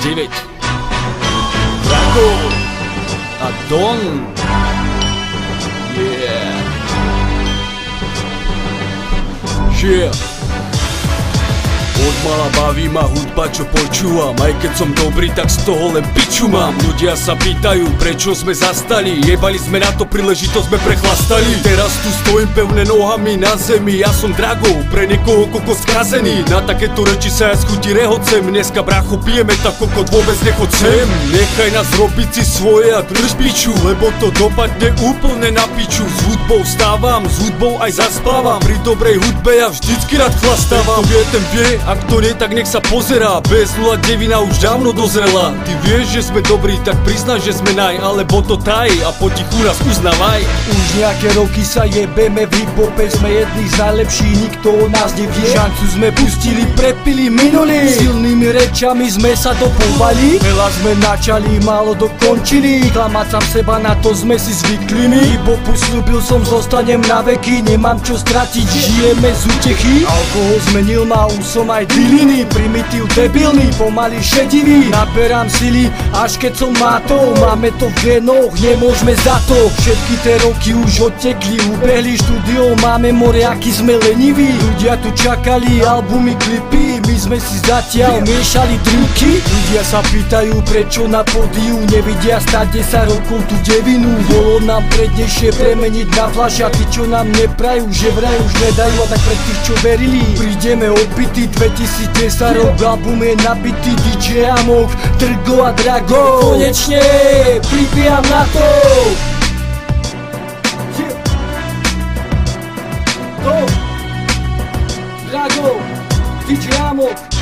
2009. Drago a Don. Yeah. Odmala baví ma hudba, čo počúvam. Aj keď som dobrý, tak z toho len piču mám. Ľudia sa pýtajú, prečo sme zastali. Jebali sme na to príležitosť, sme prechlastali. Teraz tu stojím pevne nohami na zemi. Ja som Drago, pre niekoho kokos skazený. Na takéto reči sa ja z chuti rehocem. Dneska bracho pijeme, tak kokot vôbec nechoď sem. Nechaj nás robiť si svoje a drž piču, lebo to dopadne úplne na piču. S hudbou vstávam, s hudbou aj zaspávam. Pri dobrej hudbe ja vždycky rád chlastávam. Kto vie, ten vie, ak to nie, tak nech sa pozerá. B09 už dávno dozrela. Ty vieš, že sme dobrí, tak priznaj, že sme naj. Alebo to taj a potichu nás uznávaj. Už nejaké roky sa jebeme v hip-hope. Sme jedni z najlepších, nikto o nás nevie. Šancu sme pustili, prepili, minuli. Silnými rečami sme sa dopovali. Veľa sme načali, málo dokončili. Klamať sám seba, na to sme si zvyklí. Hip-hopu slúbil som, zostanem na veky. Nemám čo stratiť, žijeme z útechy. Alkohol zmenil ma, už som aj diliny. Primitív debilný, pomaly šedivý. Naberám sily, až keď som mátol. Máme to v génoch, nemôžeme za to. Všetky tie roky už odtekli, ubehli štúdio. Máme more, aký sme leniví. Ľudia tu čakali albumy, klipy. My sme si zatiaľ miešali drinky. Ľudia sa pýtajú, prečo na pódiu nevidia stať 10 rokov tú devinu. Bolo nám prednejšie premeniť na fľaš. A tí, čo nám neprajú, že vraj už nedajú. A tak pre tých, čo verili, prídeme opity. 2010 rok, album je nabitý. DJ Amok, Drgo a Drago. Konečne pripijam na to. Drago, DJ Amok.